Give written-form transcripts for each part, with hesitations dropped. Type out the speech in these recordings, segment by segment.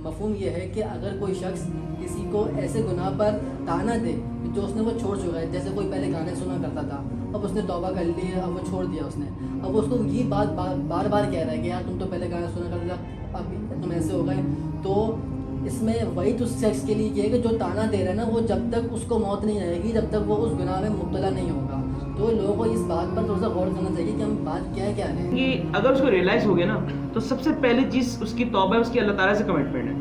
مفہوم یہ ہے کہ اگر کوئی شخص کسی کو ایسے گناہ پر طعنہ دے جو اس نے وہ چھوڑ چکا ہے، جیسے کوئی پہلے گانے سنا کرتا تھا، اب اس نے توبہ کر لی ہے، اب وہ چھوڑ دیا اس نے، اب اس کو یہ بات بار بار کہہ رہا ہے کہ یار تم تو پہلے گانے سنا کرتا تھا، اب تم ایسے ہو گئے، تو اس میں وہی تو شخص کے لیے یہ ہے کہ جو طعنہ دے رہا ہے نا، وہ جب تک اس کو موت نہیں آئے گی، جب تک وہ اس گناہ میں مبتلا نہیں ہوگا. تو لوگوں کو اس بات پر تھوڑا سا غور کرنا چاہیے کہ ہم بات کیا ہے کہ اگر اس کو ریئلائز ہو گیا نا، تو سب سے پہلی چیز اس کی توبہ ہے، اس کی اللہ تعالیٰ سے کمٹمنٹ ہے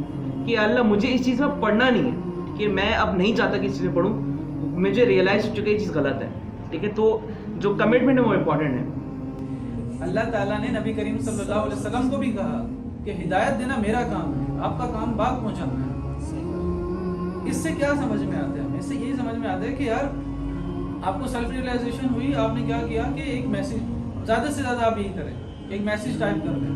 کہ اللہ مجھے اس چیز میں پڑھنا نہیں ہے، کہ میں اب نہیں چاہتا کہ اس چیز میں پڑھوں، مجھے ریئلائز ہو چکا ہے یہ چیز غلط ہے. ٹھیک ہے، تو جو کمٹمنٹ ہے وہ امپورٹنٹ ہے. اللہ تعالیٰ نے نبی کریم صلی اللہ علیہ وسلم کو بھی کہا کہ ہدایت دینا میرا کام ہے، آپ کا کام باغ پہنچانا ہے. اس سے کیا سمجھ میں آتا ہے؟ ہمیں اس سے یہی سمجھ میں آتا ہے کہ یار آپ کو سیلف ریئلائزیشن ہوئی، آپ نے کیا کیا کہ ایک میسیج، زیادہ سے زیادہ آپ یہی کریں، ایک میسیج ٹائپ کر دیں،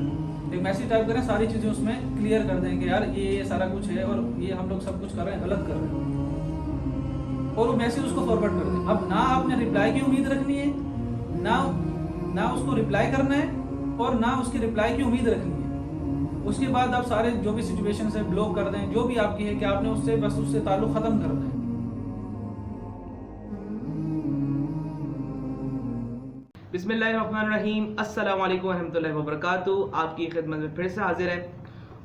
ایک میسیج ٹائپ کریں، ساری چیزیں اس میں کلیئر کر دیں کہ یار یہ سارا کچھ ہے اور یہ ہم لوگ سب کچھ کر رہے ہیں، غلط کر رہے ہیں، اور وہ میسیج اس کو فارورڈ کر دیں. اب نہ آپ نے رپلائی کی امید رکھنی ہے، نہ اس کو رپلائی کرنا ہے، اور نہ اس کی رپلائی کی امید رکھنی ہے. اس کے بعد آپ سارے جو بھی سچویشن ہے بلاک کر دیں، جو بھی آپ کی ہے کہ آپ نے اس سے تعلق ختم کر دیں. بسم اللہ الرحمن الرحیم. السلام علیکم ورحمۃ اللہ وبرکاتہ. آپ کی خدمت میں پھر سے حاضر ہے،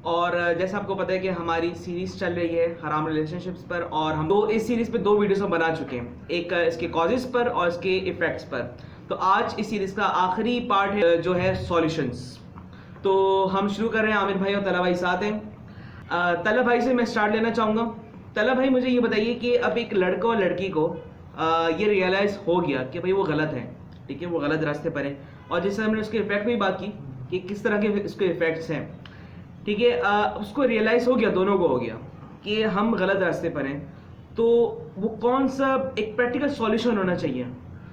اور جیسا آپ کو پتہ ہے کہ ہماری سیریز چل رہی ہے حرام ریلیشن شپس پر، اور ہم اس سیریز پہ 2 ویڈیوز ہم بنا چکے ہیں، ایک اس کے کازز پر اور اس کے ایفیکٹس پر. تو آج اس سیریز کا آخری پارٹ ہے جو ہے سولوشنز. تو ہم شروع کر رہے ہیں. عامر بھائی اور طلحہ بھائی ساتھ ہیں. طلحہ بھائی سے میں سٹارٹ لینا چاہوں گا. طلحہ بھائی مجھے یہ بتائیے کہ اب ایک لڑکا اور لڑکی کو یہ ریئلائز ہو گیا کہ بھائی وہ غلط ہے، ٹھیک ہے، وہ غلط راستے پر ہے، اور جیسے ہم نے اس کے افیکٹ میں بات کی کہ کس طرح کے اس کے افیکٹس ہیں، ٹھیک ہے، اس کو ریئلائز ہو گیا، دونوں کو ہو گیا کہ ہم غلط راستے پر ہیں. تو وہ کون سا ایک پریکٹیکل سولوشن ہونا چاہیے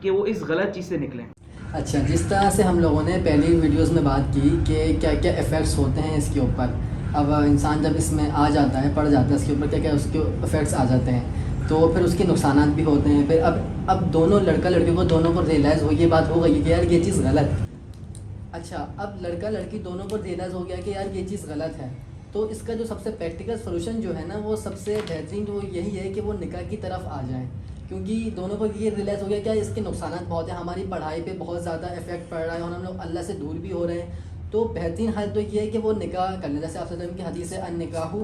کہ وہ اس غلط چیز سے نکلیں؟ اچھا، جس طرح سے ہم لوگوں نے پہلی ویڈیوز میں بات کی کہ کیا کیا ایفیکٹس ہوتے ہیں اس کے اوپر، اب انسان جب اس میں آ جاتا ہے، پڑ جاتا ہے، اس کے اوپر کیا کیا اس کے ایفیکٹس آ جاتے ہیں، تو پھر اس کے نقصانات بھی ہوتے ہیں. پھر اب دونوں لڑکا لڑکی کو دونوں کو ریئلائز ہو، یہ بات ہو گئی کہ یار یہ چیز غلط ہے. اچھا، اب لڑکا لڑکی دونوں کو ریئلائز ہو گیا کہ یار یہ چیز غلط ہے، تو اس کا جو سب سے پریکٹیکل سولوشن جو ہے نا، وہ سب سے بہترین وہ یہی ہے کہ وہ نکاح کی طرف آ جائیں. کیونکہ دونوں کو یہ ریئلائز ہو گیا کہ اس کے نقصانات بہت ہیں، ہماری پڑھائی پہ بہت زیادہ افیکٹ پڑ رہا ہے اور ہم لوگ اللہ سے دور بھی ہو رہے ہیں. تو بہترین حل تو یہ ہے کہ وہ نکاح کر لیں. جیسے آپ صلی اللہ علیہ وسلم کی حدیث ہے، النکاح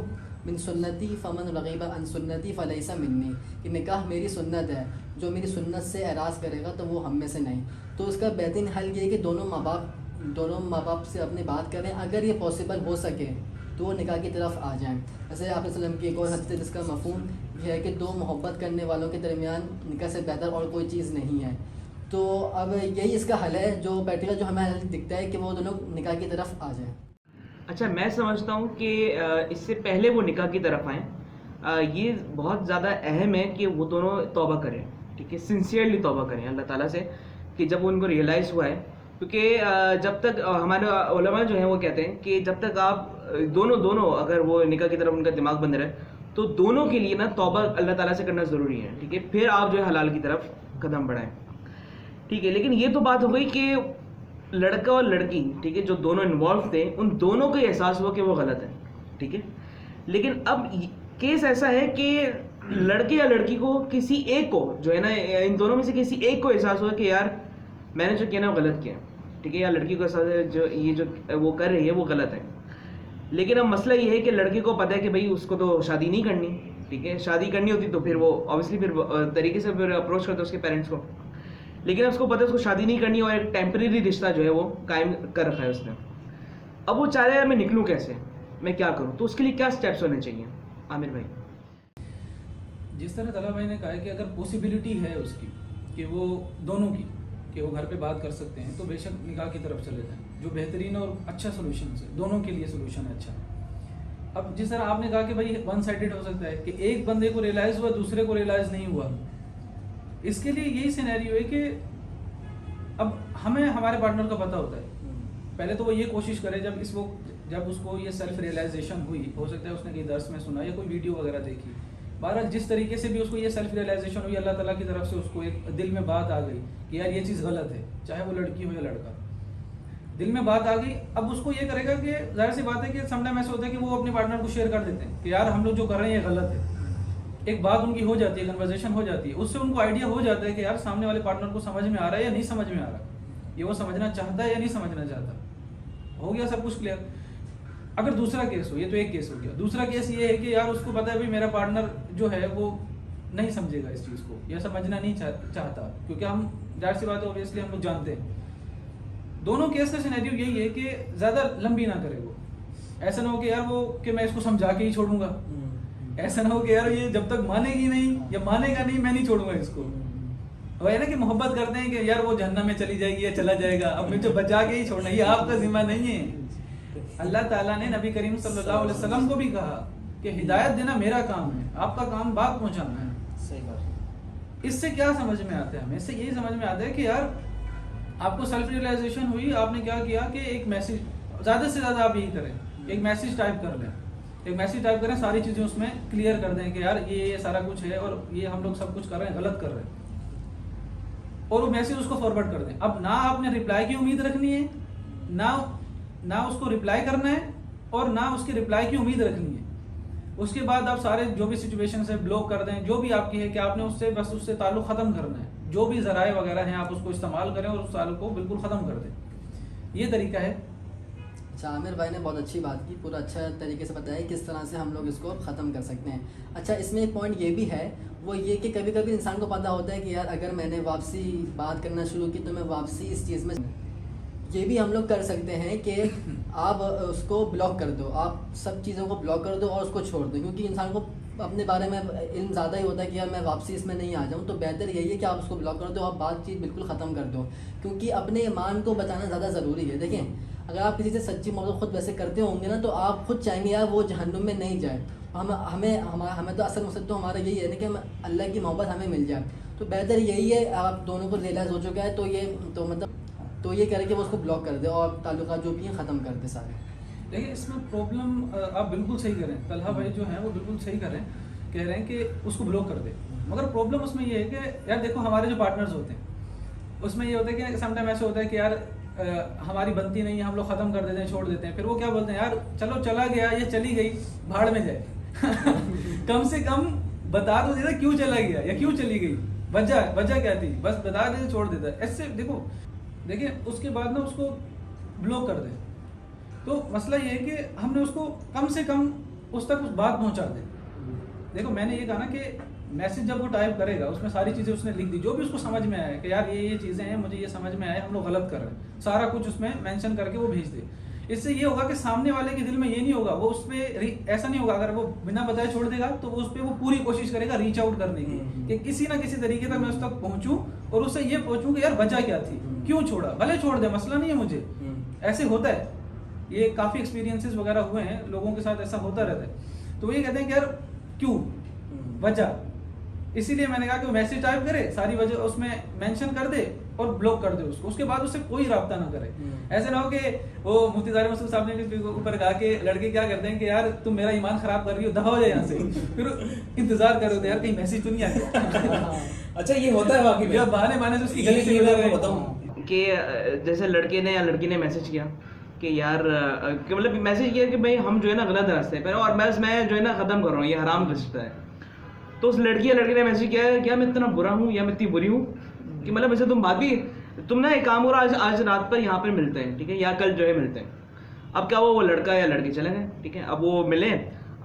من سنتی فمن رغب عن سنتی فلیس منی، کہ نکاح میری سنت ہے، جو میری سنت سے اعراض کرے گا تو وہ ہم میں سے نہیں. تو اس کا بہترین حل یہ ہے کہ دونوں ماں باپ سے اپنی بات کریں، اگر یہ پاسبل ہو سکے تو وہ نکاح کی طرف آ جائیں. جیسے آپ صلی اللہ علیہ وسلم کی ایک اور حدیث ہے جس کا مفہوم یہ ہے کہ 2 محبت کرنے والوں کے درمیان نکاح سے بہتر اور کوئی چیز نہیں ہے. تو اب یہی اس کا حل ہے، جو پریکٹیکل جو ہمیں حل دکھتا ہے کہ وہ دونوں نکاح کی طرف آ جائیں. اچھا، میں سمجھتا ہوں کہ اس سے پہلے وہ نکاح کی طرف آئیں. یہ بہت زیادہ اہم ہے کہ وہ دونوں توبہ کریں، ٹھیک ہے، سنسیئرلی توبہ کریں اللہ تعالیٰ سے، کہ جب وہ ان کو ریئلائز ہوا ہے. کیونکہ جب تک ہمارے علماء جو ہیں وہ کہتے ہیں کہ جب تک آپ دونوں اگر وہ نکاح کی طرف ان کا دماغ بند رہے، تو دونوں کے لیے نا توبہ اللہ تعالیٰ سے کرنا ضروری ہے، ٹھیک ہے، پھر آپ جو ہے حلال کی طرف قدم بڑھائیں، ٹھیک ہے. لیکن یہ تو بات ہو گئی کہ لڑکا اور لڑکی، ٹھیک ہے، جو دونوں انوالو تھے، ان دونوں کو یہ احساس ہوا کہ وہ غلط ہے، ٹھیک ہے. لیکن اب کیس ایسا ہے کہ لڑکے یا لڑکی کو کسی ایک کو جو ہے نا، ان دونوں میں سے کسی ایک کو احساس ہوا کہ یار میں نے جو کیا نا وہ غلط کیا، ٹھیک ہے، یا لڑکی کو احساس ہے جو وہ کر رہی ہے وہ غلط ہے. لیکن اب مسئلہ یہ ہے کہ لڑکے کو پتہ ہے کہ بھائی اس کو تو شادی نہیں کرنی، ٹھیک ہے، شادی کرنی ہوتی تو پھر وہ اوبیسلی پھر طریقے سے پھر اپروچ کرتے اس کے پیرنٹس کو. لیکن اس کو پتہ ہے اس کو شادی نہیں کرنی، اور ایک ٹیمپریری رشتہ جو ہے وہ قائم کر رکھا ہے اس نے. اب وہ چاہ رہا ہے میں نکلوں کیسے، میں کیا کروں، تو اس کے لیے کیا سٹیپس ہونے چاہیے؟ عامر بھائی. جس طرح طلحہ بھائی نے کہا ہے کہ اگر پاسبلٹی ہے اس کی کہ وہ دونوں کی کہ وہ گھر پہ بات کر سکتے ہیں، تو بے شک نکاح کی طرف چلے جائیں، جو بہترین اور اچھا سولوشن ہے، دونوں کے لیے سولوشن ہے اچھا. اب جس طرح آپ نے کہا کہ بھائی ون سائڈڈ ہو سکتا ہے کہ ایک بندے کو ریئلائز ہوا، دوسرے کو ریئلائز نہیں ہوا. اس کے لیے یہی سینیریو ہے کہ اب ہمیں ہمارے پارٹنر کا پتہ ہوتا ہے، پہلے تو وہ یہ کوشش کرے جب اس کو یہ سیلف ریئلائزیشن ہوئی، ہو سکتا ہے اس نے کہیں درس میں سنا یا کوئی ویڈیو وغیرہ دیکھی، بہرحال جس طریقے سے بھی اس کو یہ سیلف ریئلائزیشن ہوئی، اللہ تعالیٰ کی طرف سے اس کو ایک دل میں بات آ گئی کہ یار یہ چیز غلط ہے، چاہے وہ لڑکی ہو یا لڑکا. دل میں بات آ گئی. اب اس کو یہ کرے گا کہ ظاہر سی بات ہے کہ سم ٹائم ایسا ہوتا ہے کہ وہ اپنے پارٹنر کو شیئر کر دیتے ہیں کہ یار ہم لوگ جو کر رہے ہیں یہ غلط ہے. ایک بات ان کی ہو جاتی ہے, کنورزیشن ہو جاتی ہے, اس سے ان کو آئیڈیا ہو جاتا ہے کہ یار سامنے والے پارٹنر کو سمجھ میں آ رہا ہے یا نہیں سمجھ میں آ رہا, یہ وہ سمجھنا چاہتا ہے یا نہیں سمجھنا چاہتا. ہو گیا سب کچھ کلیئر. اگر دوسرا کیس ہو, یہ تو ایک کیس ہو گیا. دوسرا کیس یہ ہے کہ یار اس کو پتا ہے میرا پارٹنر جو ہے وہ نہیں سمجھے گا اس چیز کو, یا سمجھنا نہیں چاہتا, کیونکہ ہم ظاہر سی بات ہے اوبیسلی ہم لوگ جانتے ہیں. دونوں کیس کا سینیریو یہی ہے کہ زیادہ لمبی نہ کرے وہ. ایسا نہ ہو کہ یار وہ کہ میں اس کو سمجھا کے ہی چھوڑوں گا, ایسا نہ ہو کہ یار یہ جب تک مانے گی نہیں یا مانے گا نہیں میں نہیں چھوڑوں گا اس کو. وہ ہے نا کہ محبت کرتے ہیں کہ یار وہ جہنم میں چلی جائے گی یا چلا جائے گا, اب مجھے بچا کے ہی چھوڑنا, یہ آپ کا ذمہ نہیں ہے. اللہ تعالیٰ نے نبی کریم صلی اللہ علیہ وسلم کو بھی کہا کہ ہدایت دینا میرا کام ہے, آپ کا کام بات پہنچانا ہے. صحیح بات. اس سے کیا سمجھ میں آتا ہے ہمیں؟ اس سے یہی سمجھ میں آتا ہے کہ یار آپ کو سیلف ریئلائزیشن ہوئی, آپ نے کیا کیا کہ ایک میسج, زیادہ سے زیادہ آپ یہی کریں, ایک میسج ٹائپ کر لیں, ایک میسج ٹائپ کریں, ساری چیزیں اس میں کلیئر کر دیں کہ یار یہ سارا کچھ ہے اور یہ ہم لوگ سب کچھ کر رہے ہیں, غلط کر رہے ہیں, اور وہ میسج اس کو فارورڈ کر دیں. اب نہ آپ نے رپلائی کی امید رکھنی ہے, نہ اس کو رپلائی کرنا ہے, اور نہ اس کی رپلائی کی امید رکھنی ہے. اس کے بعد آپ سارے جو بھی سچویشن سے بلاک کر دیں, جو بھی آپ کی ہے کہ آپ نے اس سے بس اس سے تعلق ختم کرنا ہے. جو بھی ذرائع وغیرہ ہیں آپ اس کو استعمال کریں اور اس تعلق کو بالکل ختم کر دیں. یہ طریقہ ہے. اچھا, عامر بھائی نے بہت اچھی بات کی, پورا اچھا طریقے سے بتایا کس طرح سے ہم لوگ اس کو ختم کر سکتے ہیں. اچھا, اس میں ایک پوائنٹ یہ بھی ہے, وہ یہ کہ کبھی کبھی انسان کو پتہ ہوتا ہے کہ یار اگر میں نے واپسی بات کرنا شروع کی تو میں واپسی اس چیز میں, یہ بھی ہم لوگ کر سکتے ہیں کہ آپ اس کو بلاک کر دو, آپ سب چیزوں کو بلاک کر دو اور اس کو چھوڑ دو, کیونکہ انسان کو اپنے بارے میں علم زیادہ ہی ہوتا ہے کہ یار میں واپسی اس میں نہیں آ جاؤں. تو بہتر یہی ہے کہ آپ اس کو بلاک کر دو, آپ بات چیت بالکل ختم کر دو, کیونکہ اپنے ایمان کو بچانا زیادہ ضروری ہے. دیکھیں, اگر آپ کسی سے سچی محبت خود ویسے کرتے ہوں گے نا, تو آپ خود چاہیں گے یار وہ جہنم میں نہیں جائے. ہمیں تو اصل مقصد تو ہمارا یہی ہے نا کہ اللہ کی محبت ہمیں مل جائے. تو بہتر یہی ہے, آپ دونوں کو ریئلائز ہو چکا ہے تو یہ کرے کہ وہ اس کو بلاک کر دے اور تعلقات جو بھی ہیں ختم کر دے سارے. دیکھیں, اس میں پرابلم آپ بالکل صحیح کریں, طلحہ بھائی جو ہیں وہ بالکل صحیح کریں, کہہ رہے ہیں کہ اس کو بلاک کر دے. مگر پرابلم اس میں یہ ہے کہ یار دیکھو ہمارے جو پارٹنرز ہوتے ہیں اس میں یہ ہوتا ہے کہ سم ٹائم ایسا ہوتا ہے کہ یار ہماری بنتی نہیں ہے, ہم لوگ ختم کر دیتے ہیں, چھوڑ دیتے ہیں. پھر وہ کیا بولتے ہیں, یار چلو چلا گیا یا چلی گئی, بھاڑ میں جائے. کم سے کم بتا تو دیتا کیوں چلا گیا یا کیوں چلی گئی, وجہ کیا تھی, بس بتا دیتے چھوڑ دیتا ہے. ایسے دیکھیں اس کے بعد نا اس کو بلاک کر دیں. تو مسئلہ یہ ہے کہ ہم نے اس کو کم سے کم اس تک اس بات پہنچا دیں. دیکھو میں نے یہ کہا نا کہ میسج جب وہ ٹائپ کرے گا اس میں ساری چیزیں اس نے لکھ دی, جو بھی اس کو سمجھ میں آئے کہ یار یہ چیزیں ہیں, مجھے یہ سمجھ میں آئے, ہم لوگ غلط کر رہے ہیں, سارا کچھ اس میں مینشن کر کے وہ بھیج دے. اس سے یہ ہوگا کہ سامنے والے کے دل میں یہ نہیں ہوگا, وہ اس پہ ایسا نہیں ہوگا, اگر وہ بنا بتائے چھوڑ دے گا تو وہ اس پہ وہ پوری کوشش کرے گا ریچ آؤٹ کرنے کی, کہ کسی نہ کسی طریقے تک میں اس تک پہنچوں اور اس سے یہ پوچھوں کہ یار وجہ کیا تھی, کیوں چھوڑا, بھلے چھوڑ دے, مسئلہ نہیں ہے مجھے. ایسے ہوتا ہے, یہ کافی ایکسپیرینسز وغیرہ ہوئے ہیں, لوگوں کے ساتھ ایسا ہوتا رہتا ہے. تو وہ یہ کہتے ہیں کہ یار کیوں, وجہ. اسی لیے میں نے کہا کہ وہ میسج ٹائپ کرے, ساری وجہ اس میں مینشن کر دے اور بلاک کر دے اس کو, اس کے بعد اس سے کوئی رابطہ نہ کرے. ایسے نہ ہو کہ وہ مفتی ظاہر مسعود صاحب نے اوپر کہا کہ لڑکے کیا کرتے ہیں کہ یار تم میرا ایمان خراب کر رہی ہو, دفع ہو جائے یہاں سے, پھر انتظار کر رہے ہوتے یار کہیں میسج تو نہیں آیا. اچھا یہ ہوتا ہے واقعی میں, بہانے سے اس کی گلی سے گزر رہے بتاؤں کہ جیسے لڑکے نے یا لڑکی نے میسج کیا کہ یار کہ مطلب میسج کیا کہ بھائی ہم جو ہے نا غلط راستے پہ, اور میں جو ہے نا ختم کر رہا ہوں, یہ حرام رشتہ ہے. تو اس لڑکی یا لڑکے نے میسج کیا ہے کیا میں اتنا برا ہوں یا میں اتنی بری ہوں کہ مطلب ویسے تم نا ایک کام کرو, آج رات پر یہاں پہ ملتے ہیں, ٹھیک ہے, یا کل جو ہے ملتے ہیں. اب کیا وہ لڑکا یا لڑکی چلے گئے, ٹھیک ہے, اب وہ ملے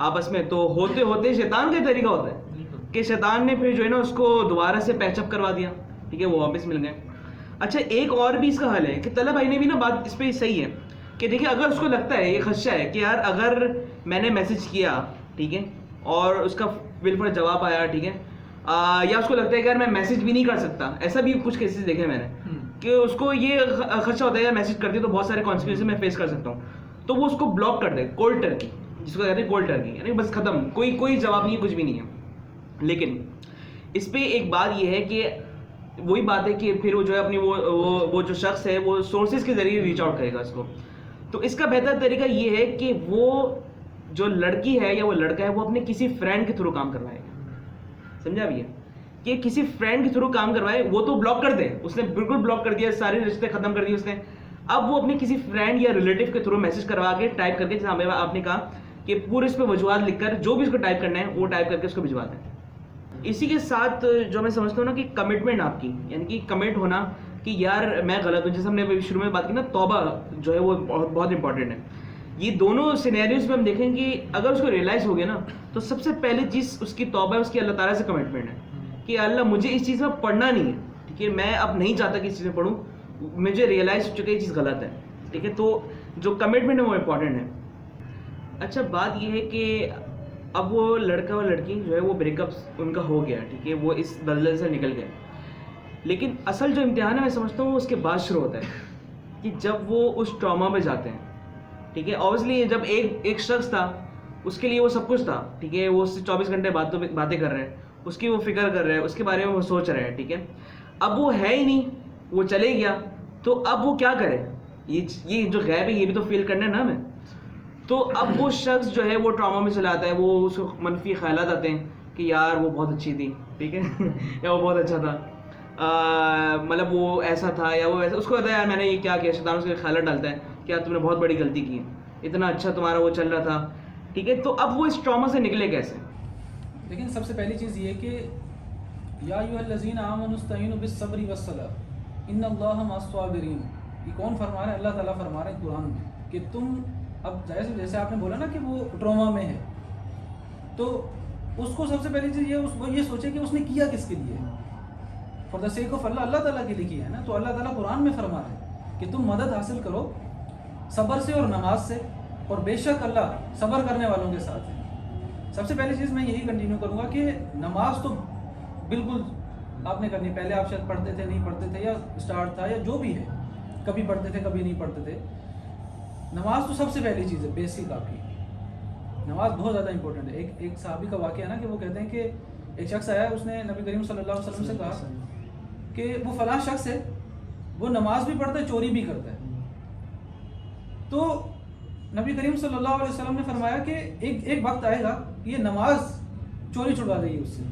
آپس میں, تو ہوتے ہوتے شیطان کا طریقہ ہوتا ہے کہ شیطان نے پھر جو ہے نا اس کو دوبارہ سے پیچ اپ کروا دیا, ٹھیک ہے, وہ واپس مل گئے. اچھا ایک اور بھی اس کا حل ہے کہ طلحہ بھائی نے بھی نا بات اس پہ صحیح ہے کہ دیکھیں اگر اس کو لگتا ہے, یہ خدشہ ہے کہ یار اگر میں نے میسج کیا, ٹھیک ہے, اور اس کا بالکل جواب آیا, ٹھیک ہے, یا اس کو لگتا ہے کہ یار میں میسج بھی نہیں کر سکتا, ایسا بھی کچھ کیسز دیکھے میں نے کہ اس کو یہ خدشہ ہوتا ہے یار میسج کرتی تو بہت سارے کانسیکوینس میں فیس کر سکتا ہوں, تو وہ اس کو بلاک کر دے, کولڈ ٹرکی جس کو کہتے ہیں, کولڈ ٹرکی یعنی بس ختم, کوئی جواب نہیں ہے, کچھ بھی نہیں ہے. لیکن اس پہ ایک بات یہ ہے کہ وہی بات ہے کہ پھر وہ جو ہے اپنی وہ جو شخص ہے وہ سورسز کے ذریعے ریچ آؤٹ کرے گا اس کو. تو اس کا بہتر طریقہ یہ ہے کہ وہ جو لڑکی ہے یا وہ لڑکا ہے وہ اپنے کسی فرینڈ کے تھرو کام کروائے گا, سمجھا بھی ہے, کہ کسی فرینڈ کے تھرو کام کروائے. وہ تو بلاک کر دے, اس نے بالکل بلاک کر دیا, سارے رشتے ختم کر دیے اس نے, اب وہ اپنے کسی فرینڈ یا ریلیٹیو کے تھرو میسج کروا کے ٹائپ کر کے، جیسے ہمیں آپ نے کہا کہ پورے اس پہ وجوہات لکھ کر جو بھی اس کو ٹائپ کرنا ہے وہ ٹائپ کر کے اس کو بھجوا دیں. اسی کے ساتھ جو میں سمجھتا ہوں نا کہ کمٹمنٹ آپ کی، یعنی کہ کمٹ ہونا کہ یار میں غلط ہوں. جیسے ہم نے شروع میں بات کی نا، توبہ جو ہے وہ بہت بہت امپورٹنٹ ہے. یہ دونوں سینیریوز میں ہم دیکھیں کہ اگر اس کو ریئلائز ہو گیا نا تو سب سے پہلی چیز اس کی توبہ ہے، اس کی اللہ تعالیٰ سے کمٹمنٹ ہے کہ اللہ مجھے اس چیز میں پڑھنا نہیں ہے، ٹھیک ہے، میں اب نہیں چاہتا کہ اس چیز میں پڑھوں، مجھے ریئلائز ہو چکا یہ چیز غلط ہے، ٹھیک ہے. تو جو کمٹمنٹ ہے وہ امپورٹنٹ ہے. اچھا بات یہ ہے کہ اب وہ لڑکا اور لڑکی جو ہے وہ بریک اپ ان کا ہو گیا، ٹھیک ہے، وہ اس دلدل سے نکل گئے. لیکن اصل جو امتحان ہے میں سمجھتا ہوں وہ اس کے بعد شروع ہوتا ہے کہ جب وہ اس ٹراما پہ جاتے ہیں، ٹھیک ہے. اوبیسلی جب ایک شخص تھا اس کے لیے وہ سب کچھ تھا، ٹھیک ہے، وہ اس سے 24 گھنٹے باتیں کر رہے ہیں، اس کی وہ فکر کر رہے ہیں، اس کے بارے میں وہ سوچ رہے ہیں، ٹھیک ہے. اب وہ ہے ہی نہیں، وہ چلے گیا، تو اب وہ کیا کرے؟ یہ جو غیب ہے یہ بھی تو فیل کرنا ہے نا ہمیں. تو اب وہ شخص جو ہے وہ ٹراما میں چلا آتا ہے، وہ اس کو منفی خیالات آتے ہیں کہ یار وہ بہت اچھی تھی، ٹھیک ہے یا وہ بہت اچھا تھا، مطلب وہ ایسا تھا یا وہ ایسا. اس کو کہتا ہے یار میں نے یہ کیا کیا. شیطان اس کے خیالات ڈالتا ہے کہ یار تم نے بہت بڑی غلطی کی، اتنا اچھا تمہارا وہ چل رہا تھا، ٹھیک ہے. تو اب وہ اس ٹراما سے نکلے کیسے؟ لیکن سب سے پہلی چیز یہ کہ یا ایھا الذین آمنوا استعینوا بالصبر والصلاۃ ان اللہ مع الصابرین. یہ کون فرما رہا ہے؟ اللہ تعالیٰ فرما رہے ہیں قرآن میں کہ تم اب جیسے آپ نے بولا نا کہ وہ ٹراما میں ہے، تو اس کو سب سے پہلی چیز وہ یہ سوچے کہ اس نے کیا کس کے لیے. فار دا سیک آف اللہ، اللہ تعالیٰ کے لیے کیا ہے نا. تو اللہ تعالیٰ قرآن میں فرما رہے ہیں کہ تم مدد حاصل کرو صبر سے اور نماز سے، اور بے شک اللہ صبر کرنے والوں کے ساتھ ہے. سب سے پہلی چیز میں یہی کنٹینیو کروں گا کہ نماز تو بالکل آپ نے کرنی. پہلے آپ شاید پڑھتے تھے، نہیں پڑھتے تھے، یا اسٹارٹ تھا یا جو بھی ہے، کبھی پڑھتے تھے کبھی نہیں پڑھتے تھے. نماز تو سب سے پہلی چیز ہے، بیسک آپ کی نماز بہت زیادہ امپورٹنٹ ہے. ایک صحابی کا واقعہ ہے نا کہ وہ کہتے ہیں کہ ایک شخص آیا، اس نے نبی کریم صلی اللہ علیہ وسلم سے کہا کہ وہ فلاں شخص ہے، وہ نماز بھی پڑھتا ہے، چوری بھی کرتا ہے. تو نبی کریم صلی اللہ علیہ وسلم نے فرمایا کہ ایک وقت آئے گا کہ یہ نماز چوری چھڑوا دے گی اس سے.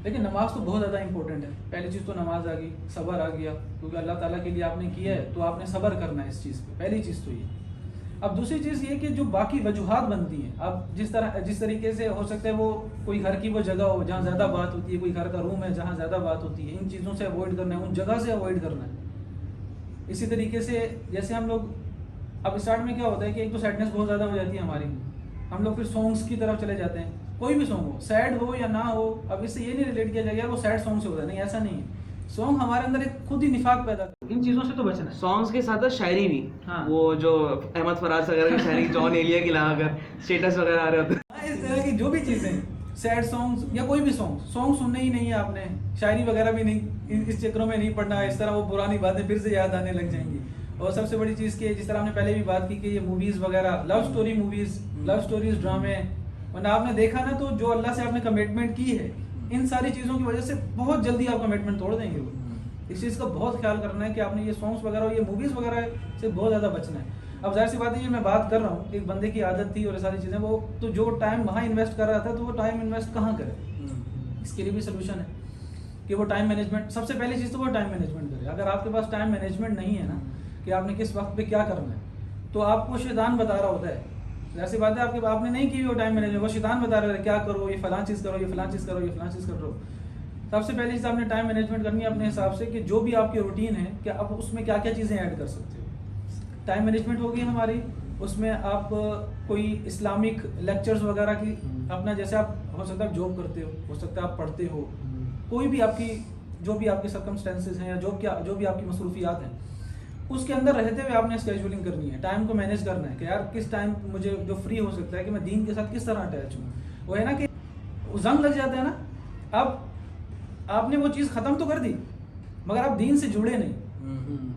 لیکن نماز تو بہت زیادہ امپورٹنٹ ہے. پہلی چیز تو نماز آ گئی، صبر آ گیا، کیونکہ اللہ تعالیٰ کے لیے آپ نے کیا ہے تو آپ نے صبر کرنا ہے اس چیز پہ. پہلی چیز تو یہ. اب دوسری چیز یہ کہ جو باقی وجوہات بنتی ہیں، اب جس طریقے سے ہو سکتا ہے وہ کوئی گھر کی وہ جگہ ہو جہاں زیادہ بات ہوتی ہے، کوئی گھر کا روم ہے جہاں زیادہ بات ہوتی ہے، ان چیزوں سے اوائڈ کرنا ہے، ان جگہ سے اوائڈ کرنا ہے. اسی طریقے سے جیسے ہم لوگ اب اسٹارٹ میں کیا ہوتا ہے کہ ایک تو سیڈنس بہت زیادہ ہو جاتی ہے ہماری، ہم لوگ پھر سانگس کی طرف چلے جاتے ہیں. کوئی بھی سانگ ہو، سیڈ ہو یا نہ ہو، اب اس سے یہ نہیں ریلیٹ کیا جائے گا وہ سیڈ سانگ سے ہوتا ہے، نہیں، ایسا نہیں ہے. سانگ ہمارے اندر ایک خود ہی نفاق پیدا کرتا ہے. ان چیزوں سے تو بچنا ہے. سانگس کے ساتھ شاعری بھی، ہاں، وہ جو احمد فراز وغیرہ کی شاعری، جان ایلیا کی لگا کر اسٹیٹس وغیرہ آ رہے ہوتے ہیں، اس طرح کی جو بھی چیزیں، سیڈ سانگس یا کوئی بھی سانگ سننے ہی نہیں ہے آپ نے، شاعری وغیرہ بھی نہیں، اس چکروں میں نہیں پڑھنا. اس طرح وہ پرانی باتیں پھر سے یاد آنے لگ جائیں گی. اور سب سے بڑی چیز کہ جس طرح ہم نے پہلے بھی بات کی کہ یہ موویز وغیرہ، لو سٹوری موویز، لو سٹوریز، ڈرامے، ورنہ آپ نے دیکھا نا تو جو اللہ سے آپ نے کمٹمنٹ کی ہے ان ساری چیزوں کی وجہ سے بہت جلدی آپ کمٹمنٹ توڑ دیں گے. وہ اس چیز کا بہت خیال کرنا ہے کہ آپ نے یہ سانگس وغیرہ اور یہ موویز وغیرہ سے بہت زیادہ بچنا ہے. اب ظاہر سی بات ہے یہ میں بات کر رہا ہوں، ایک بندے کی عادت تھی اور یہ ساری چیزیں، وہ تو جو ٹائم وہاں انویسٹ کر رہا تھا تو وہ ٹائم انویسٹ کہاں کرے. اس کے لیے بھی سلوشن ہے کہ وہ ٹائم مینجمنٹ، سب سے پہلی چیز تو وہ ٹائم مینجمنٹ کرے. اگر آپ کے پاس ٹائم مینجمنٹ نہیں ہے نا کہ آپ نے کس وقت پہ کیا کرنا ہے، تو آپ کو شیطان بتا رہا ہوتا ہے. ایسی بات ہے آپ نے نہیں کی وہ ٹائم مینجمنٹ، وہ شیطان بتا رہا ہے کیا کرو، یہ فلاں چیز کرو، یہ فلاں چیز کرو، یہ فلاں چیز کرو. سب سے پہلی چیز آپ نے ٹائم مینجمنٹ کرنی ہے اپنے حساب سے کہ جو بھی آپ کی روٹین ہے کہ آپ اس میں کیا کیا چیزیں ایڈ کر سکتے ہو. ٹائم مینجمنٹ ہوگی ہماری، اس میں آپ کوئی اسلامک لیکچرز وغیرہ کی اپنا، جیسے آپ ہو سکتا ہے جاب کرتے ہو سکتا ہے آپ پڑھتے ہو، کوئی بھی آپ کی جو بھی آپ کے سرکمسٹینسز ہیں یا جو بھی آپ کی مصروفیات ہیں، اس کے اندر رہتے ہوئے آپ نے اسکیجولنگ کرنی ہے، ٹائم کو مینیج کرنا ہے کہ یار کس ٹائم مجھے جو فری ہو سکتا ہے کہ میں دین کے ساتھ کس طرح اٹیچ ہوں. وہ ہے نا کہ زنگ لگ جاتا ہے نا، اب آپ نے وہ چیز ختم تو کر دی مگر آپ دین سے جڑے نہیں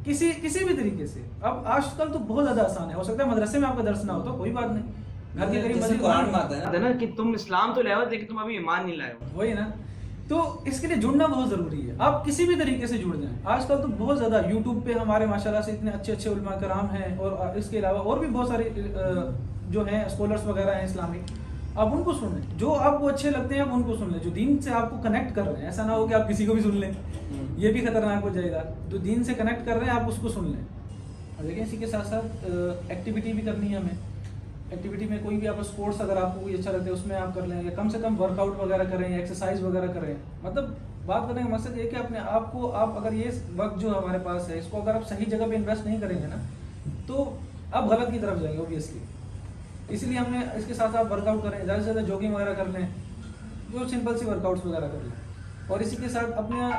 کسی بھی طریقے سے. اب آج کل تو بہت زیادہ آسان ہے، ہو سکتا ہے مدرسے میں آپ کا درس نہ ہو تو کوئی بات نہیں، گھر کے قریب مسجد قرآن میں آتا ہے نا کہ تم اسلام تو لے آؤ لیکن تم ابھی ایمان نہیں لائے ہو. وہی نا. تو اس کے لیے جڑنا بہت ضروری ہے. آپ کسی بھی طریقے سے جڑ جائیں. آج کل تو بہت زیادہ یوٹیوب پہ ہمارے ماشاءاللہ سے اتنے اچھے اچھے علماء کرام ہیں، اور اس کے علاوہ اور بھی بہت سارے جو ہیں اسکالرس وغیرہ ہیں اسلامک، آپ ان کو سن لیں، جو آپ کو اچھے لگتے ہیں آپ ان کو سن لیں، جو دین سے آپ کو کنیکٹ کر رہے ہیں. ایسا نہ ہو کہ آپ کسی کو بھی سن لیں، یہ بھی خطرناک ہو جائے گا. جو دین سے کنیکٹ کر رہے ہیں آپ اس کو سن لیں. دیکھیں اسی کے ساتھ ساتھ ایکٹیویٹی بھی کرنی ہے ہمیں. ایکٹیویٹی میں کوئی بھی آپ اسپورٹس اگر آپ کو کوئی اچھا لگتا ہے اس میں آپ کر لیں, یا کم سے کم ورک آؤٹ وغیرہ کریں, ایکسرسائز وغیرہ کریں. مطلب بات کرنے کا مقصد یہ کہ اپنے آپ کو آپ اگر یہ وقت جو ہمارے پاس ہے اس کو اگر آپ صحیح جگہ پہ انویسٹ نہیں کریں گے نا تو آپ غلط کی طرف جائیں گے اوبیسلی. اسی لیے ہم نے اس کے ساتھ آپ ورک آؤٹ کریں, زیادہ سے زیادہ جوگنگ وغیرہ کر لیں, جو سمپل سی ورک آؤٹس وغیرہ کر لیں. اور اسی کے ساتھ اپنے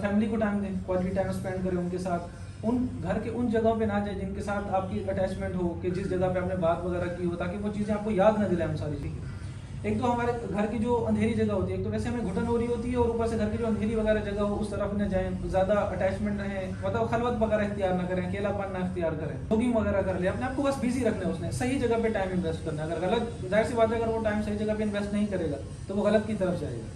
فیملی کو ٹائم دیں, کوالٹی ٹائم اسپینڈ کریں ان کے ساتھ. ان گھر کے ان جگہوں پہ نہ جائیں جن کے ساتھ آپ کی اٹیچمنٹ ہو, کہ جس جگہ پہ آپ نے بات وغیرہ کی ہو, تاکہ وہ چیزیں آپ کو یاد نہ دلائیں. ہم ساری چیزیں ایک تو ہمارے گھر کی جو اندھیری جگہ ہوتی ہے, ایک تو ویسے ہمیں گھٹن ہو رہی ہوتی ہے, اور اوپر سے گھر کی جو اندھیری وغیرہ جگہ ہو اس طرف نہ جائیں, زیادہ اٹیچمنٹ رہیں, مطلب خلوت وغیرہ اختیار نہ کریں, اکیلا پن نہ اختیار کریں, جوگنگ وغیرہ کر لیں. اپنے آپ کو بس بزی رکھنا ہے, اس نے صحیح جگہ پہ ٹائم انویسٹ کرنا ہے. اگر غلط, ظاہر سی بات ہے اگر وہ ٹائم صحیح جگہ پہ انویسٹ نہیں کرے گا تو وہ غلط کی طرف جائے گا.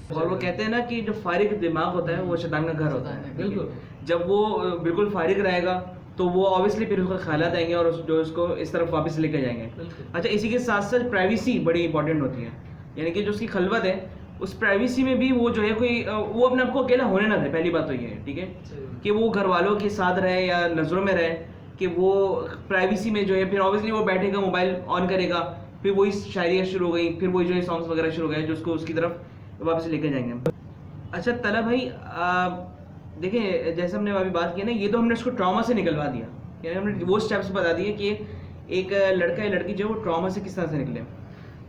اور وہ کہتے ہیں نا کہ جو فارغ دماغ ہوتا ہے وہ شیطان کا گھر ہوتا ہے. بالکل. جب وہ بالکل فارغ رہے گا تو وہ آبویسلی پھر اس کو خیالات آئیں گے اور جو اس کو اس طرف واپس لے کے جائیں گے. اچھا, اسی کے ساتھ ساتھ پرائیویسی بڑی امپورٹنٹ ہوتی ہے, یعنی کہ جو اس کی خلوت ہے اس پرائیویسی میں بھی وہ جو ہے کوئی وہ اپنے آپ کو اکیلا ہونے نہ دے. پہلی بات تو یہ ہے, ٹھیک ہے, کہ وہ گھر والوں کے ساتھ رہے یا نظروں میں رہے, کہ وہ پرائیویسی میں جو ہے پھر آبویسلی وہ بیٹھے گا, موبائل آن کرے گا, پھر وہی شاعریاں شروع ہو گئی, پھر وہی جو ہے سانگس وغیرہ شروع ہو گئے جو اس کو اس کی طرف واپس لے کے جائیں گے. اچھا طلحہ بھائی, دیکھیں جیسے ہم نے ابھی بات کی نا, یہ تو ہم نے اس کو ٹراما سے نکلوا دیا, یعنی ہم نے وہ اسٹیپس بتا دیے کہ ایک لڑکا یا لڑکی جو ہے وہ ٹراما سے کس طرح سے نکلے.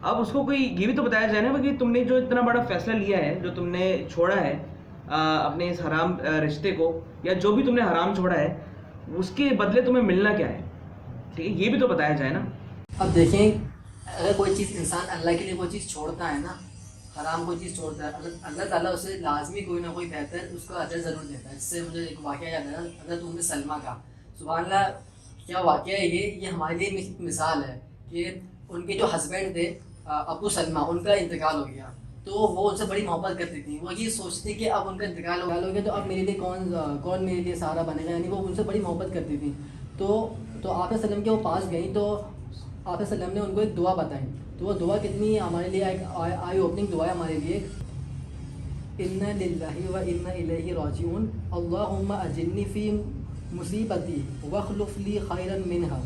اب اس کو کوئی یہ بھی تو بتایا جائے نا کہ تم نے جو اتنا بڑا فیصلہ لیا ہے, جو تم نے چھوڑا ہے اپنے اس حرام رشتے کو, یا جو بھی تم نے حرام چھوڑا ہے, اس کے بدلے تمہیں ملنا کیا ہے, ٹھیک ہے, یہ بھی تو بتایا جائے نا. اب دیکھیں, اگر کوئی چیز انسان اللہ کے لیے کوئی چیز چھوڑتا ہے نا, حرام کوئی چیز چھوڑتا ہے, اللہ تعالیٰ اسے لازمی کوئی نہ کوئی بہتر اس کو اجر ضرور دیتا ہے. اس سے مجھے ایک واقعہ یاد ہے, حضرت سلمہ کا. سبحان اللہ, کیا واقعہ ہے یہ ہمارے لیے مثال ہے کہ ان کے جو ہسبینڈ تھے ابو سلمہ, ان کا انتقال ہو گیا, تو وہ ان سے بڑی محبت کرتی تھی. وہ یہ سوچتی کہ اب ان کا انتقال ہو گیا تو اب میرے لیے کون میرے لیے سہارا بنے گا, یعنی وہ ان سے بڑی محبت کرتی تھی. تو آپ وسلم کے وہ پاس گئیں, تو آپ وسلم نے ان کو ایک دعا بتائی. تو وہ دعا کتنی ہمارے لیے ایک آئی اوپننگ دعا ہے ہمارے لیے, انا للہ و انا الیہ راجعون, اللہم اجرنی فی مصیبتی واخلف لی خیرا منہا.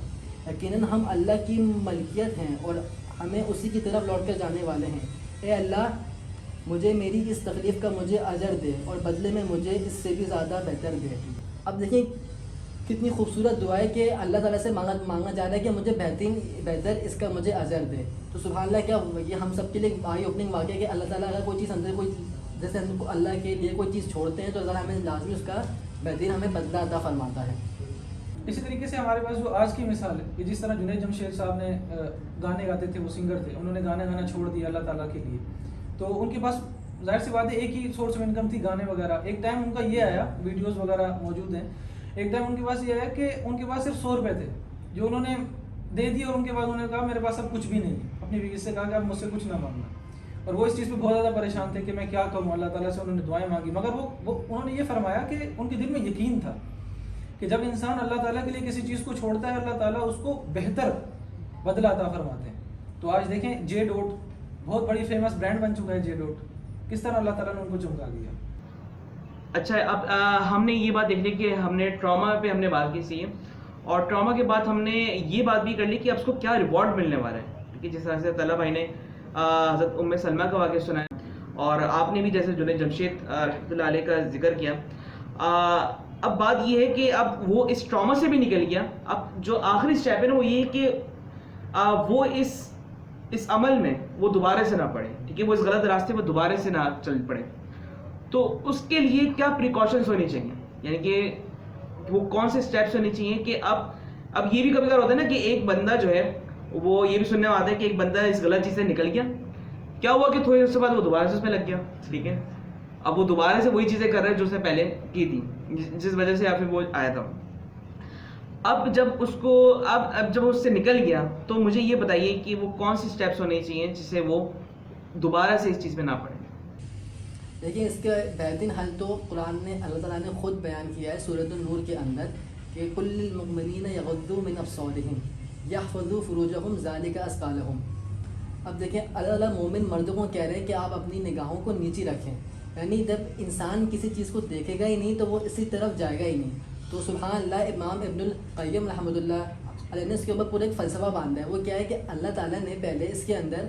یقیناً ہم اللہ کی ملکیت ہیں اور ہمیں اسی کی طرف لوٹ کر جانے والے ہیں. اے اللہ, مجھے میری اس تکلیف کا مجھے اجر دے اور بدلے میں مجھے اس سے بھی زیادہ بہتر دے. اب دیکھیں کتنی خوبصورت دعا ہے کہ اللہ تعالیٰ سے مانگا جا رہا ہے کہ مجھے بہتر اس کا مجھے اجر دے. تو سبحان اللہ, کیا یہ ہم سب کے لیے آئی اوپننگ واقعہ ہے کہ اللہ تعالیٰ اگر کوئی چیز اندر کوئی جیسے ہم اللہ کے لیے کوئی چیز چھوڑتے ہیں تو اللہ ہمیں لازمی اس کا بہترین ہمیں بدلہ عطا فرماتا ہے. اسی طریقے سے ہمارے پاس جو آج کی مثال ہے کہ جس طرح جنید جمشید صاحب نے گانے گاتے تھے, وہ سنگر تھے, انہوں نے گانا گانا چھوڑ دیا اللہ تعالیٰ کے لیے. تو ان کے پاس ظاہر سی بات ہے ایک ہی سورس آف انکم تھی, گانے وغیرہ. ایک ٹائم ان کا یہ آیا, ویڈیوز وغیرہ موجود ہیں, ایک ٹائم ان کے پاس یہ آیا کہ ان کے پاس صرف 100 روپے تھے جو انہوں نے دے دیے, اور ان کے بعد انہوں نے کہا میرے پاس اب کچھ بھی نہیں. اپنی بیوی سے کہا کہ اب مجھ سے کچھ نہ مانگنا, اور وہ اس چیز پہ بہت زیادہ پریشان تھے کہ میں کیا کروں. اللہ تعالیٰ سے انہوں نے دعائیں مانگی, مگر وہ انہوں نے یہ فرمایا کہ ان کے دل میں یقین تھا کہ جب انسان اللہ تعالیٰ کے لیے کسی چیز کو چھوڑتا ہے, اللہ تعالیٰ اس کو بہتر بدلہ عطا فرماتے ہیں. تو آج دیکھیں جے ڈوٹ بہت بڑی فیمس برانڈ بن چکا ہے. جے ڈوٹ کس طرح اللہ تعالیٰ نے ان کو چمکا دیا. اچھا, اب ہم نے یہ بات دیکھ لی کہ ہم نے ٹراما پہ ہم نے بات کی سی ہے, اور ٹراما کے بعد ہم نے یہ بات بھی کر لی کہ اب اس کو کیا ریوارڈ ملنے والا ہے. کہ جس طرح سے طلحہ بھائی نے حضرت سلمہ کا واقعہ سنایا, اور آپ نے بھی جیسے جنید جمشید رحمۃ اللہ علیہ کا ذکر کیا. اب بات یہ ہے کہ اب وہ اس ٹراما سے بھی نکل گیا. اب جو آخری اسٹیپ ہے نا وہ یہ ہے کہ وہ اس عمل میں وہ دوبارہ سے نہ پڑے, ٹھیک ہے, وہ اس غلط راستے پر دوبارہ سے نہ چل پڑے. تو اس کے لیے کیا پریکاشنس ہونی چاہیے, یعنی کہ وہ کون سے اسٹیپس ہونے چاہیے. کہ اب یہ بھی کبھی کبھار ہوتا ہے نا کہ ایک بندہ جو ہے وہ یہ بھی سننے میں آتا ہے کہ ایک بندہ اس غلط چیز سے نکل گیا, کیا ہوا کہ تھوڑی دیر سے بعد وہ دوبارہ سے اس میں لگ گیا, ٹھیک ہے, اب وہ دوبارہ سے وہی چیزیں کر رہا ہے جو اس نے پہلے کی تھی, جس وجہ سے یا پھر وہ آیا تھا. اب جب وہ اس سے نکل گیا تو مجھے یہ بتائیے کہ وہ کون سی اسٹیپس ہونے چاہیے جس سے وہ دوبارہ سے اس چیز میں نہ پڑے. دیکھیں اس کا بہترین حل تو قرآن نے اللہ تعالیٰ نے خود بیان کیا ہے سورۃ النور کے اندر کہ کل للمؤمنین یغضوا من ابصارہم یحفظوا فروجہم ذالک ازکی لہم. اب دیکھیں اللہ تعالیٰ مومن مردوں کو کہہ رہے ہیں کہ آپ اپنی نگاہوں کو نیچی رکھیں, یعنی جب انسان کسی چیز کو دیکھے گا ہی نہیں تو وہ اسی طرف جائے گا ہی نہیں. تو سبحان اللہ امام ابن القیم رحمۃ اللہ علیہ نے اس کے اوپر پورا ایک فلسفہ باندھا ہے. وہ کیا ہے کہ اللہ تعالیٰ نے پہلے اس کے اندر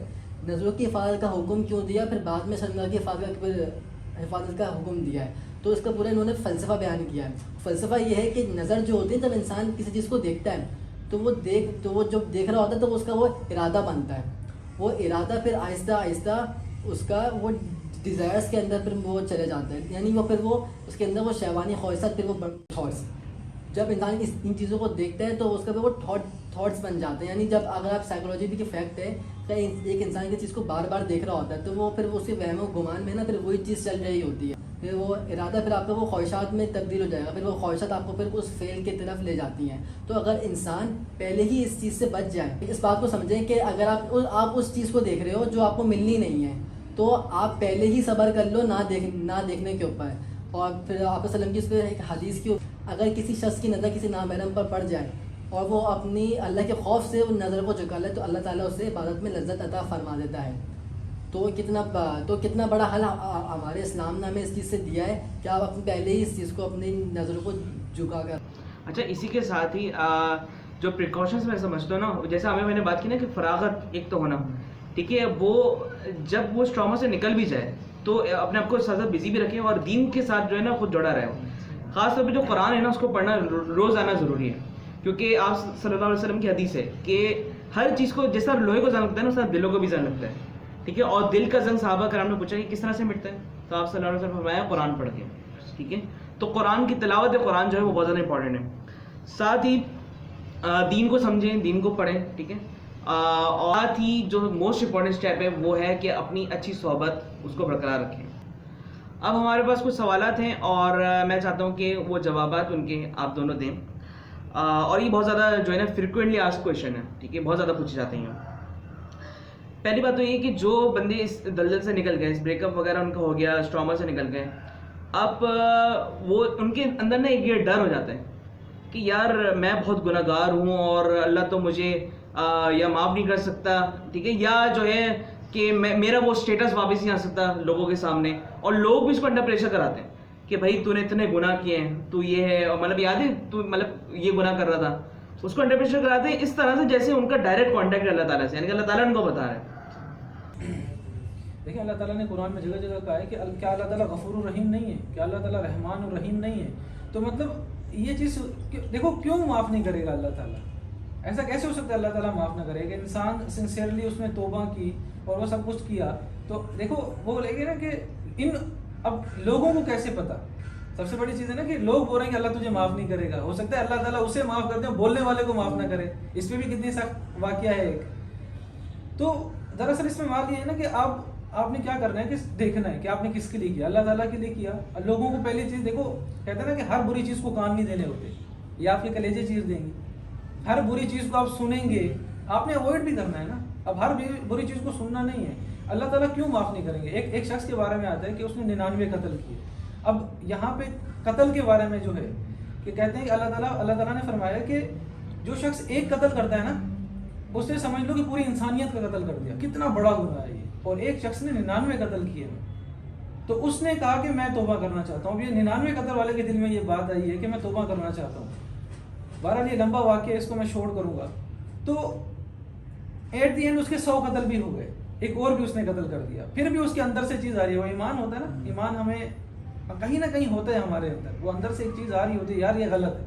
نظروں کی حفاظت کا حکم کیوں دیا, پھر بعد میں شرمگاہ کی حفاظت کا حکم دیا ہے. تو اس کا پورا انہوں نے فلسفہ بیان کیا ہے. فلسفہ یہ ہے کہ نظر جو ہوتی ہے جب انسان کسی چیز کو دیکھتا ہے تو وہ جب دیکھ رہا ہوتا ہے تو اس کا وہ ارادہ بنتا ہے. وہ ارادہ پھر آہستہ آہستہ اس کا وہ ڈیزائرس کے اندر پھر وہ چلے جاتا ہے, یعنی وہ پھر وہ اس کے اندر وہ شیوانی خواہشات, پھر وہ تھاٹس. جب انسان ان چیزوں کو دیکھتا ہے تو اس کا پھر وہ تھاٹس بن جاتے ہیں. یعنی جب اگر آپ سائیکولوجی بھی کی فیکٹ ہے کہ ایک انسان کی چیز کو بار بار دیکھ رہا ہوتا ہے تو وہ پھر اس کے وہم و گمان میں نا پھر وہی چیز چل رہی ہوتی ہے. پھر وہ ارادہ پھر آپ کا وہ خواہشات میں تبدیل ہو جائے گا, پھر وہ خواہشات آپ کو پھر اس فیل کی طرف لے جاتی ہیں. تو اگر انسان پہلے ہی اس چیز سے بچ جائے, اس بات کو سمجھیں کہ اگر آپ اس چیز کو دیکھ رہے ہو جو آپ کو ملنی نہیں ہے تو آپ پہلے ہی صبر کر لو نہ دیکھنے کے اوپر. اور پھر آپ صلی اللہ علیہ وسلم کی اس پہ ایک حدیث کی, اگر کسی شخص کی نظر کسی نامحرم پر پڑ جائے اور وہ اپنی اللہ کے خوف سے ان نظر کو جھکا لے تو اللہ تعالیٰ اسے عبادت میں لذت عطا فرما دیتا ہے. تو کتنا بڑا حل ہمارے اسلام نے ہمیں اس چیز سے دیا ہے کہ آپ پہلے ہی اس چیز کو اپنی نظروں کو جھکا کر. اچھا, اسی کے ساتھ ہی جو پریکاشنس میں سمجھتا ہوں نا, جیسے میں نے بات کی نا کہ فراغت ایک تو ہونا, ٹھیک ہے, وہ جب وہ اس ٹراما سے نکل بھی جائے تو اپنے آپ کو زیادہ بزی بھی رکھیں اور دین کے ساتھ جو ہے نا خود جڑا رہے ہو. خاص طور پہ جو قرآن ہے نا اس کو پڑھنا روزانہ ضروری ہے, کیونکہ آپ صلی اللہ علیہ وسلم کی حدیث ہے کہ ہر چیز کو جیسا لوہے کو زنگ لگتا ہے نا اس طرح دلوں کو بھی زنگ لگتا ہے, ٹھیک ہے. اور دل کا زنگ صحابہ کرام نے پوچھا کہ کس طرح سے مٹتا ہے, تو آپ صلی اللہ علیہ وسلم فرمایا قرآن پڑھ کے, ٹھیک ہے. تو قرآن کی تلاوت قرآن جو ہے وہ بہت زیادہ امپورٹنٹ ہے. ساتھ ہی دین کو سمجھیں, دین کو پڑھیں, ٹھیک ہے. اور ساتھ ہی جو موسٹ امپورٹنٹ اسٹیپ ہے وہ ہے کہ اپنی اچھی صحبت اس کو برقرار رکھیں. اب ہمارے پاس کچھ سوالات ہیں اور میں چاہتا ہوں کہ وہ جوابات ان کے آپ دونوں دیں. اور یہ بہت زیادہ جو ہے نا فریکوینٹلی آسک کویشچن ہے, ٹھیک ہے, بہت زیادہ پوچھے جاتے ہیں. پہلی بات تو یہ کہ جو بندے اس دلدل سے نکل گئے, اس بریک اپ وغیرہ ان کا ہو گیا, اس ٹراما سے نکل گئے, اب وہ ان کے اندر نا ایک یہ ڈر ہو جاتا ہے کہ یار میں بہت گناہ گار ہوں اور اللہ تو مجھے یا معاف نہیں کر سکتا, ٹھیک ہے, یا جو ہے کہ میرا وہ اسٹیٹس واپس نہیں آ سکتا لوگوں کے سامنے. اور لوگ بھی اس کو انڈر پریشر کراتے ہیں کہ بھائی تو نے اتنے گناہ کیے ہیں, تو یہ ہے, اور مطلب یاد ہے تو مطلب یہ گناہ کر رہا تھا, اس کو انڈر پریشر کراتے ہیں اس طرح سے جیسے ان کا ڈائریکٹ کانٹیکٹ ہے اللہ تعالیٰ سے, یعنی کہ اللہ تعالیٰ ان کو بتا رہا ہے. دیکھیں اللہ تعالیٰ نے قرآن میں جگہ جگہ کہا ہے کہ کیا اللہ تعالیٰ غفور الرحیم نہیں ہے, کیا اللہ تعالیٰ رحمان الرحیم نہیں ہے. تو مطلب یہ چیز دیکھو کیوں معاف نہیں کرے گا اللہ تعالیٰ, ایسا کیسے ہو سکتا ہے اللہ تعالیٰ معاف نہ کرے گا. انسان سنسیئرلی اس نے توبہ کی اور وہ سب کچھ کیا, تو دیکھو وہ بولے گے نا کہ اب لوگوں کو کیسے پتا, سب سے بڑی چیز ہے نا کہ لوگ بول رہے ہیں کہ اللہ تجھے معاف نہیں کرے گا, ہو سکتا ہے اللہ تعالیٰ اسے معاف کر دے, بولنے والے کو معاف نہ کرے. اس پہ بھی کتنی سخت واقعہ ہے ایک. تو دراصل اس میں بات یہ ہے نا کہ آپ نے کیا کرنا ہے کہ دیکھنا ہے کہ آپ نے کس کے لیے کیا, اللہ تعالیٰ کے لیے کیا. لوگوں کو پہلی چیز دیکھو, کہتے ہیں نا کہ ہر بری چیز کو کان نہیں دینے ہوتے, یہ آپ کے کلیجے چیز دیں گے. ہر بری چیز کو آپ سنیں گے, آپ نے اوائڈ بھی کرنا ہے نا. اب ہر بری چیز کو سننا نہیں ہے. اللہ تعالیٰ کیوں معاف نہیں کریں گے؟ ایک شخص کے بارے میں آتا ہے کہ اس نے 99 قتل کیے. اب یہاں پہ قتل کے بارے میں جو ہے کہ کہتے ہیں کہ اللہ تعالیٰ نے فرمایا کہ جو شخص ایک قتل کرتا ہے نا اس نے سمجھ لو کہ پوری انسانیت کا قتل کر دیا, کتنا بڑا گناہ ہے یہ. اور ایک شخص نے 99 قتل کیے تو اس نے کہا کہ میں توبہ کرنا چاہتا ہوں. اب یہ 99 قتل والے کے دل میں یہ بات آئی ہے کہ میں توبہ کرنا چاہتا ہوں. بہرحال یہ لمبا واقعہ ہے, اس کو میں چھوڑ کروں گا. تو ایٹ دی اینڈ اس کے 100 قتل بھی ہو گئے, ایک اور بھی اس نے قتل کر دیا. پھر بھی اس کے اندر سے چیز آ رہی ہے, وہ ایمان ہوتا ہے نا, ایمان ہمیں کہیں نہ کہیں ہوتا ہے ہمارے اندر, وہ اندر سے ایک چیز آ رہی ہوتی ہے یار یہ غلط ہے.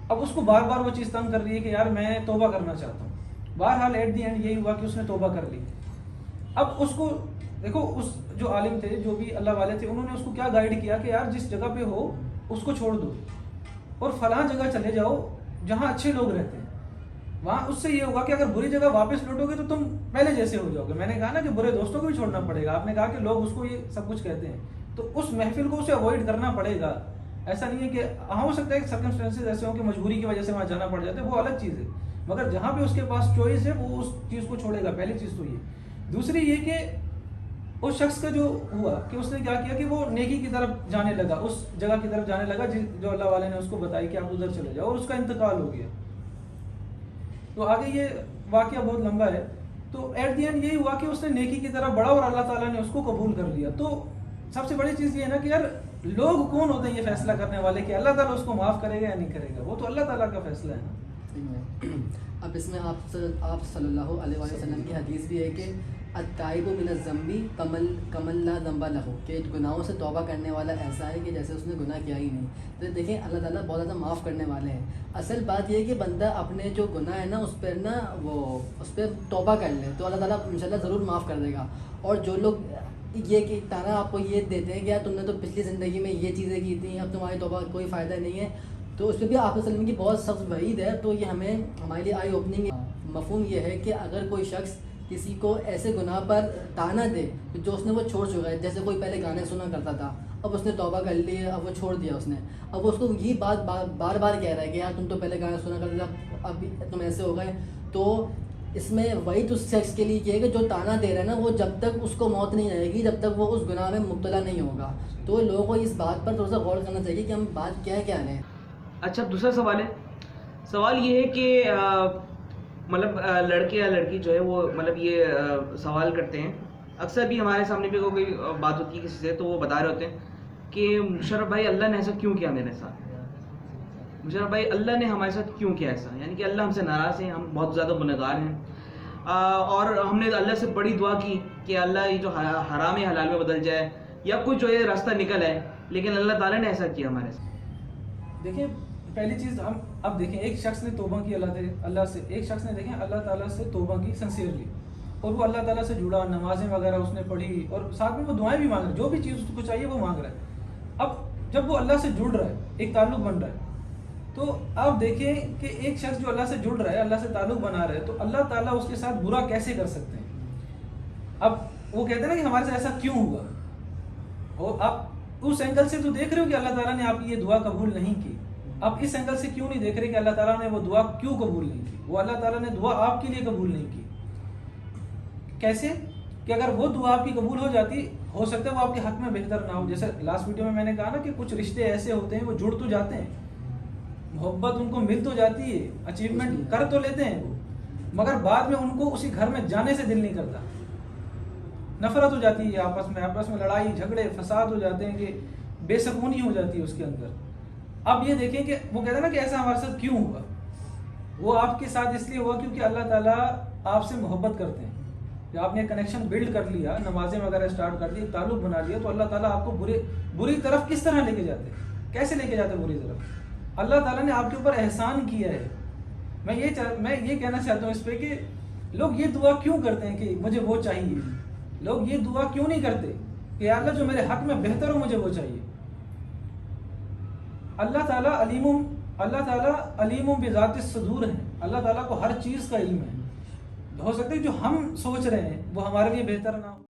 اب اس کو بار بار وہ چیز تنگ کر رہی ہے کہ یار میں توبہ کرنا چاہتا ہوں. بہرحال ایٹ دی اینڈ یہی ہوا کہ اس نے توبہ کر لی. اب اس کو دیکھو, اس جو عالم تھے, جو بھی اللہ والے تھے, انہوں نے اس کو کیا گائیڈ کیا کہ یار جس جگہ پہ ہو اس کو چھوڑ دو اور فلاں جگہ چلے جاؤ جہاں اچھے لوگ رہتے ہیں. وہاں اس سے یہ ہوگا کہ اگر بری جگہ واپس لوٹو گے تو تم پہلے جیسے ہو جاؤ گے. میں نے کہا نا کہ برے دوستوں کو بھی چھوڑنا پڑے گا. آپ نے کہا کہ لوگ اس کو یہ سب کچھ کہتے ہیں, تو اس محفل کو اسے اوائڈ کرنا پڑے گا. ایسا نہیں ہے کہ ہاں ہو سکتا ہے کہ سرکمسٹانسز ایسے ہوں کہ مجبوری کی وجہ سے وہاں جانا پڑ جاتا ہے, وہ الگ چیز ہے. مگر جہاں پہ اس کے پاس چوائس ہے وہ اس چیز کو چھوڑے گا. پہلی چیز تو یہ. دوسری یہ کہ اس شخص کا جو ہوا کہ اس نے کیا کیا کہ وہ نیکی کی طرف جانے لگا, اس جگہ کی طرف جانے لگا جو اللہ والے نے اس کو بتائی کہ آپ ادھر چلے جاؤ, اور اس کا انتقال ہو گیا. تو آگے یہ واقعہ بہت لمبا ہے. تو ایٹ دی اینڈ یہی ہوا کہ اس نے نیکی کی طرف بڑھا اور اللہ تعالیٰ نے اس کو قبول کر لیا. تو سب سے بڑی چیز یہ ہے نا کہ یار لوگ کون ہوتے ہیں یہ فیصلہ کرنے والے کہ اللہ تعالیٰ اس کو معاف کرے گا یا نہیں کرے گا؟ وہ تو اللہ تعالیٰ کا فیصلہ ہے نا. اب اس میں آپ صلی اللہ علیہ وسلم کی حدیث بھی ہے کہ التائب من الذنب کمن لا ذنب لہ، کہ گناہوں سے توبہ کرنے والا ایسا ہے کہ جیسے اس نے گناہ کیا ہی نہیں. تو دیکھیں اللہ تعالیٰ بہت زیادہ معاف کرنے والے ہیں. اصل بات یہ ہے کہ بندہ اپنے جو گناہ ہے نا اس پہ توبہ کر لے تو اللہ تعالیٰ انشاءاللہ ضرور معاف کر دے گا. اور جو لوگ یہ کہ تانا آپ کو یہ دیتے ہیں کہ یار تم نے تو پچھلی زندگی میں یہ چیزیں کی تھیں، اب تمہاری توبہ کا کوئی فائدہ نہیں ہے، تو اس پہ بھی آپ وسلم کی بہت سخت وعید ہے. تو یہ ہمارے لیے آئی اوپننگ مفہوم یہ ہے کہ اگر کوئی شخص کسی کو ایسے گناہ پر تانا دے جو اس نے وہ چھوڑ چکا ہے، جیسے کوئی پہلے گانے سنا کرتا تھا، اب اس نے توبہ کر لی ہے، اب وہ چھوڑ دیا اس نے، اب اس کو یہی بات بار بار کہہ رہا ہے کہ یار تم تو پہلے گانے سنا کرتا تھا، اب تم ایسے ہو گئے. تو اس میں وعید اس شخص کے لیے یہ ہے کہ جو تانا دے رہا ہے نا، وہ جب تک اس کو موت نہیں آئے گی، جب تک وہ اس گناہ میں مبتلا نہیں ہوگا. تو لوگوں کو اس بات پر تھوڑا سا غور کرنا چاہیے کہ ہم بات کیا رہے ہیں. اچھا، دوسرا سوال ہے. سوال یہ ہے کہ مطلب لڑکے یا لڑکی جو ہے وہ مطلب یہ سوال کرتے ہیں، اکثر بھی ہمارے سامنے پہ کوئی بات ہوتی ہے کسی سے تو وہ بتا رہے ہوتے ہیں کہ مشرف بھائی اللہ نے ایسا کیوں کیا میرے ساتھ، مشرف بھائی اللہ نے ہمارے ساتھ کیوں کیا ایسا، یعنی کہ اللہ ہم سے ناراض ہیں، ہم بہت زیادہ گنہگار ہیں، اور ہم نے اللہ سے بڑی دعا کی کہ اللہ یہ جو حرام ہے حلال میں بدل جائے یا کوئی جو ہے راستہ نکل آئے، لیکن اللہ تعالیٰ نے ایسا کیا ہمارے ساتھ. دیکھیں پہلی چیز ہم اب دیکھیں ایک شخص نے توبہ کی اللہ سے، ایک شخص نے دیکھیں اللہ تعالیٰ سے توبہ کی سنسیئرلی، اور وہ اللہ تعالیٰ سے جڑا، نمازیں وغیرہ اس نے پڑھی اور ساتھ میں وہ دعائیں بھی مانگ رہا ہے، جو بھی چیز اس کو چاہیے وہ مانگ رہا ہے. اب جب وہ اللہ سے جڑ رہا ہے، ایک تعلق بن رہا ہے، تو آپ دیکھیں کہ ایک شخص جو اللہ سے جڑ رہا ہے، اللہ سے تعلق بنا رہا ہے، تو اللہ تعالیٰ اس کے ساتھ برا کیسے کر سکتے ہیں؟ اب وہ کہتے ہیں نا کہ ہمارے سے ایسا کیوں ہوا، اور آپ اس اینگل سے تو دیکھ رہے ہو کہ اللہ تعالیٰ نے آپ کی یہ دعا قبول نہیں کی، آپ اس اینگل سے کیوں نہیں دیکھ رہے کہ اللہ تعالیٰ نے وہ دعا کیوں قبول نہیں کی؟ وہ اللہ تعالیٰ نے دعا آپ کے لیے قبول نہیں کی. کیسے؟ کہ اگر وہ دعا آپ کی قبول ہو جاتی، ہو سکتا ہے وہ آپ کے حق میں بہتر نہ ہو. جیسے لاسٹ ویڈیو میں نے کہا نا کہ کچھ رشتے ایسے ہوتے ہیں وہ جڑ تو جاتے ہیں، محبت ان کو مل تو جاتی ہے، اچیومنٹ کر تو لیتے ہیں وہ، مگر بعد میں ان کو اسی گھر میں جانے سے دل نہیں کرتا، نفرت ہو جاتی ہے، آپس میں لڑائی جھگڑے فساد ہو جاتے ہیں، کہ بے سکونی ہو جاتی ہے اس کے اندر. اب یہ دیکھیں کہ وہ کہتے ہیں نا کہ ایسا ہمارے ساتھ کیوں ہوا، وہ آپ کے ساتھ اس لیے ہوا کیونکہ اللہ تعالیٰ آپ سے محبت کرتے ہیں. جب آپ نے کنیکشن بلڈ کر لیا، نمازیں وغیرہ اسٹارٹ کر دی، تعلق بنا لیا، تو اللہ تعالیٰ آپ کو بری طرف کس طرح لے کے جاتے ہیں، کیسے لے کے جاتے ہیں بری طرف؟ اللہ تعالیٰ نے آپ کے اوپر احسان کیا ہے. میں یہ کہنا چاہتا ہوں اس پہ کہ لوگ یہ دعا کیوں کرتے ہیں کہ مجھے وہ چاہیے، لوگ یہ دعا کیوں نہیں کرتے کہ یا اللہ جو میرے حق میں بہتر ہو مجھے وہ چاہیے. اللہ تعالیٰ علیم بذات الصدور ہے، اللہ تعالیٰ کو ہر چیز کا علم ہے. ہو سکتا ہے جو ہم سوچ رہے ہیں وہ ہمارے لیے بہتر نہ ہو.